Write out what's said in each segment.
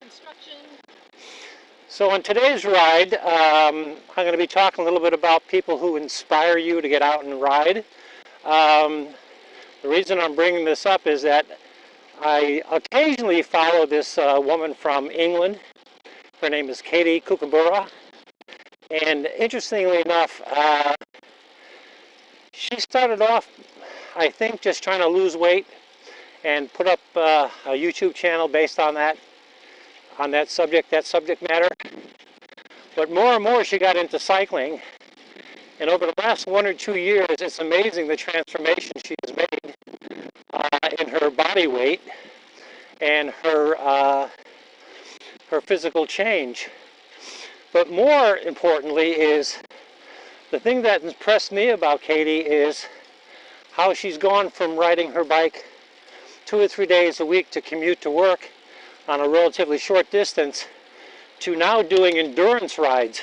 construction. So on today's ride, I'm going to be talking a little bit about people who inspire you to get out and ride. The reason I'm bringing this up is that I occasionally follow this woman from England. Her name is Kookaburra. And interestingly enough, she started off, I think, just trying to lose weight and put up a YouTube channel based on that subject matter. But more and more she got into cycling, and over the last 1 or 2 years, it's amazing the transformation she has made in her body weight and her physical change. But more importantly is the thing that impressed me about Katie is how she's gone from riding her bike 2 or 3 days a week to commute to work on a relatively short distance to now doing endurance rides.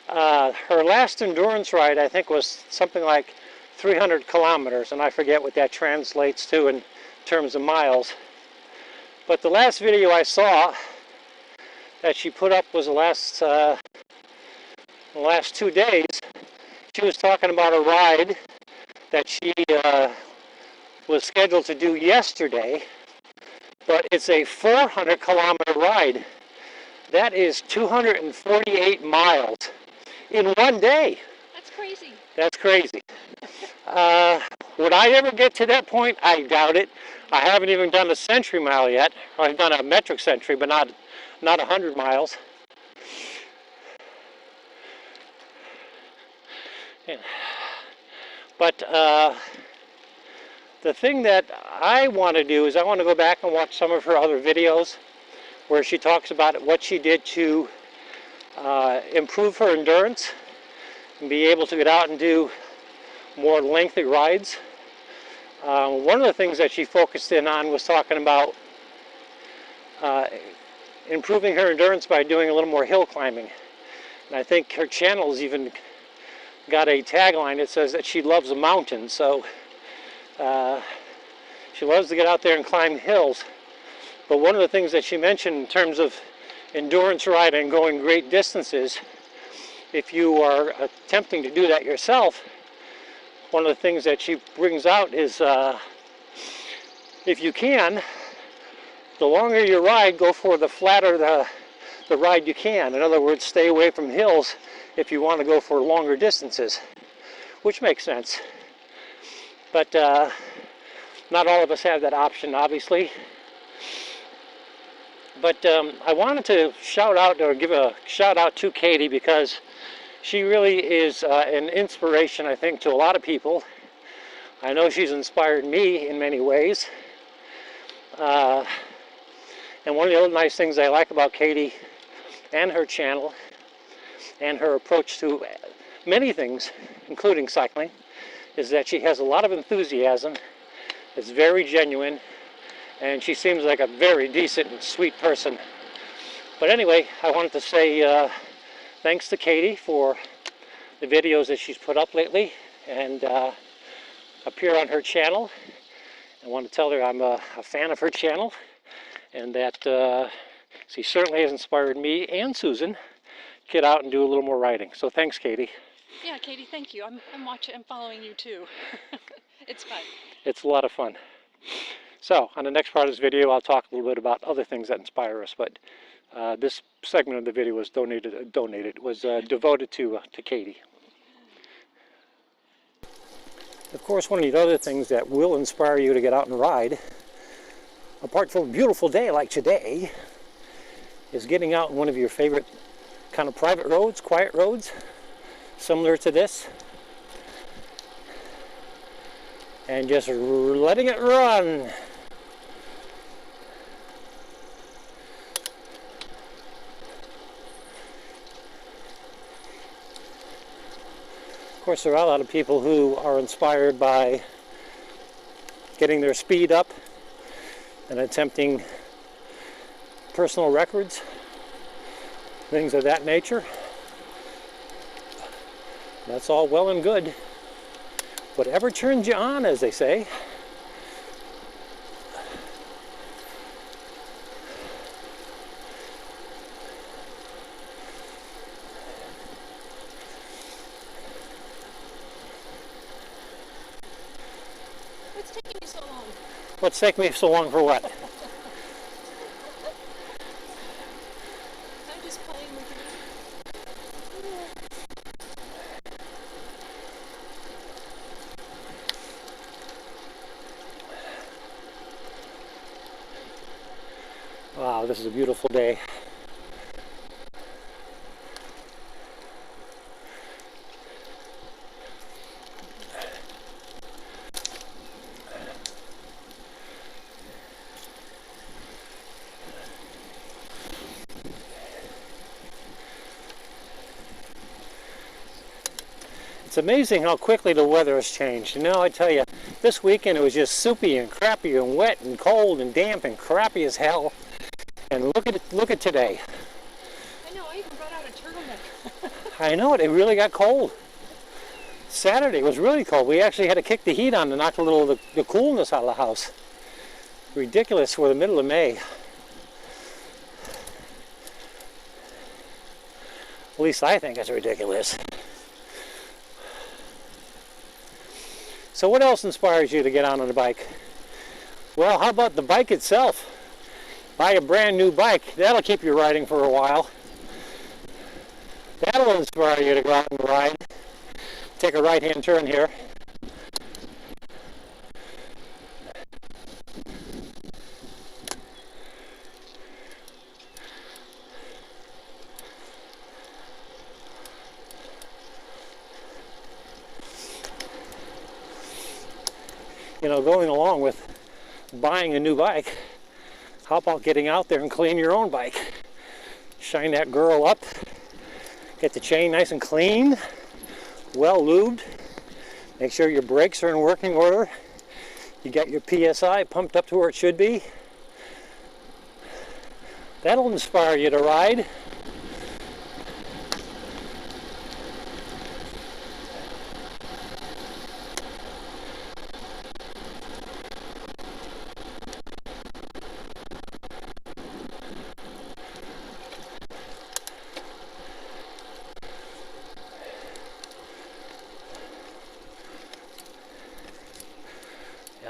Her last endurance ride, I think, was something like 300 kilometers, and I forget what that translates to in terms of miles. But the last video I saw that she put up was the last 2 days. She was talking about a ride that she was scheduled to do yesterday, but it's a 400 kilometer ride. That is 248 miles in 1 day. That's crazy. That's crazy. Would I ever get to that point? I doubt it. I haven't even done a century mile yet. I've done a metric century, but not 100 miles. Yeah. But the thing that I want to do is I want to go back and watch some of her other videos where she talks about what she did to improve her endurance and be able to get out and do more lengthy rides. One of the things that she focused in on was talking about improving her endurance by doing a little more hill climbing. And I think her channel's even got a tagline that says that she loves the mountains. So she loves to get out there and climb hills. But one of the things that she mentioned in terms of endurance riding, going great distances, if you are attempting to do that yourself, one of the things that she brings out is if you can, the longer you ride, go for the flatter the ride you can. In other words, stay away from hills if you want to go for longer distances, which makes sense. But not all of us have that option, obviously. But I wanted to shout out or give a shout out to Katie because she really is an inspiration, I think, to a lot of people. I know she's inspired me in many ways. And one of the other nice things I like about Katie and her channel and her approach to many things, including cycling, is that she has a lot of enthusiasm. It's very genuine, and she seems like a very decent and sweet person. But anyway, I wanted to say thanks to Katie for the videos that she's put up lately and appear on her channel. I want to tell her I'm a fan of her channel, and that she certainly has inspired me and Susan to get out and do a little more riding. So thanks, Katie. Yeah, Katie, thank you. I'm watching and following you too. It's fun. It's a lot of fun. So on the next part of this video, I'll talk a little bit about other things that inspire us. But this segment of the video was devoted to Katie. Of course, one of the other things that will inspire you to get out and ride, apart from a beautiful day like today, is getting out on one of your favorite kind of private roads, quiet roads, similar to this, and just letting it run. Of course, there are a lot of people who are inspired by getting their speed up and attempting personal records, things of that nature. That's all well and good. Whatever turns you on, as they say. What's taking me so long for what? I'm just playing with you. Wow, this is a beautiful day. It's amazing how quickly the weather has changed. You know, I tell you, this weekend it was just soupy and crappy and wet and cold and damp and crappy as hell. And look at today. I know, I even brought out a turtleneck. I know it really got cold. Saturday was really cold. We actually had to kick the heat on to knock a little of the coolness out of the house. Ridiculous for the middle of May. At least I think it's ridiculous. So what else inspires you to get on a bike? Well, how about the bike itself? Buy a brand new bike. That'll keep you riding for a while. That'll inspire you to go out and ride. Take a right-hand turn here. You know, going along with buying a new bike, how about getting out there and clean your own bike? Shine that girl up, get the chain nice and clean, well lubed, make sure your brakes are in working order, you got your PSI pumped up to where it should be. That'll inspire you to ride.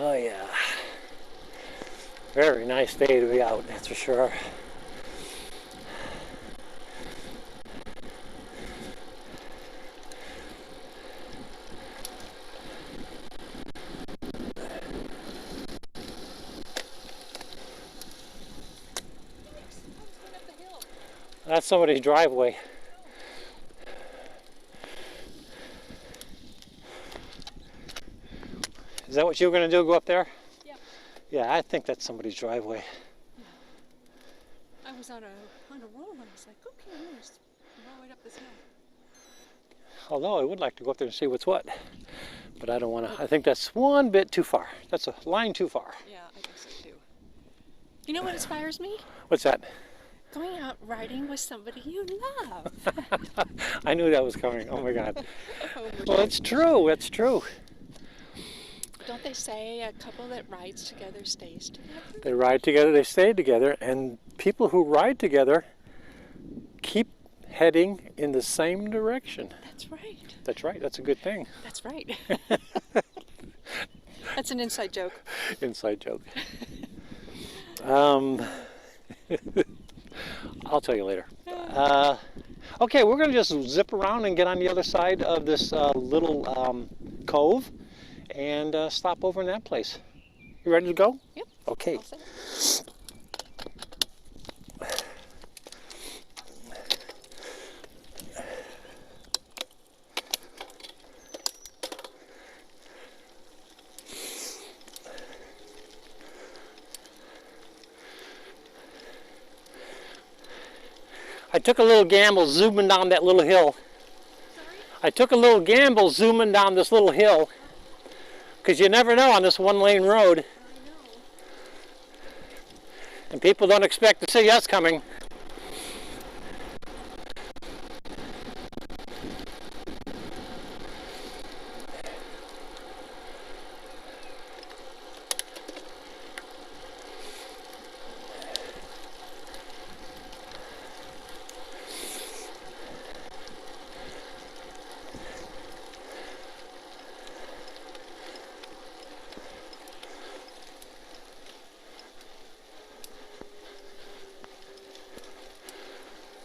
Oh yeah, very nice day to be out, that's for sure. That's somebody's driveway. Is that what you were going to do, go up there? Yeah. Yeah, I think that's somebody's driveway. I was on a roll and I was like, okay, I'm going to roll right up this hill. Although I would like to go up there and see what's what. But I don't want to. I think that's one bit too far. That's a line too far. Yeah, I think so too. You know what inspires me? What's that? Going out riding with somebody you love. I knew that was coming. Oh my God. Oh, Well, it's true. It's true. don't they say a couple that rides together stays together? They ride together, they stay together, and people who ride together keep heading in the same direction. That's right. That's right. That's a good thing. That's right. That's an inside joke. Inside joke. I'll tell you later. Okay, we're going to just zip around and get on the other side of this little cove and stop over in that place. You ready to go? Yep. Okay. All set. I took a little gamble zooming down that little hill. Sorry? I took a little gamble zooming down this little hill because you never know on this one-lane road. I know. And people don't expect to see us coming.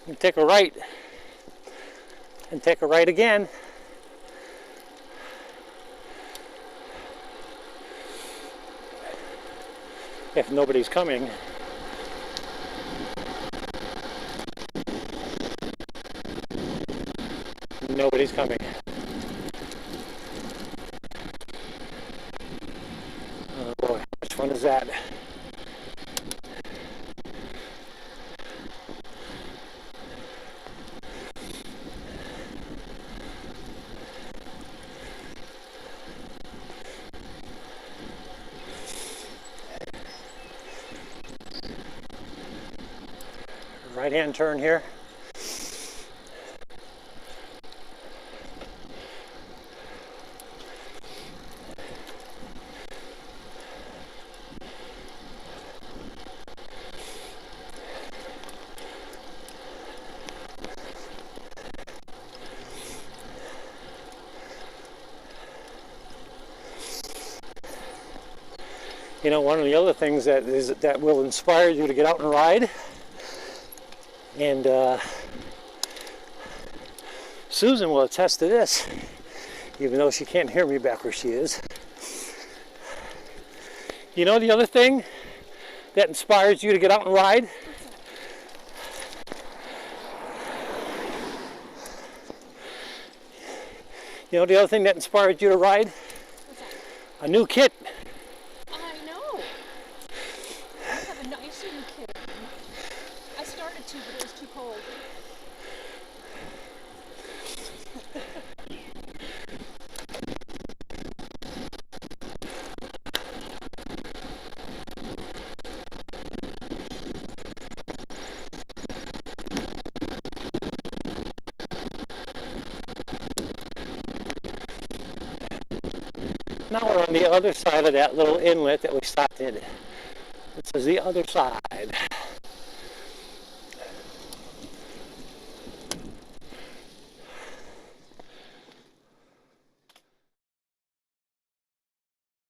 and take a right, and take a right again. If nobody's coming. Nobody's coming. Oh boy, which one is that? Right-hand turn here. You know, one of the other things that will inspire you to get out and ride, and Susan will attest to this, even though she can't hear me back where she is. You know the other thing that inspires you to get out and ride? You know the other thing that inspires you to ride? What's that? A new kit. I know. I have a nice new kit. I started to, but it was too cold. Now we're on the other side of that little inlet that we stopped in. This is the other side.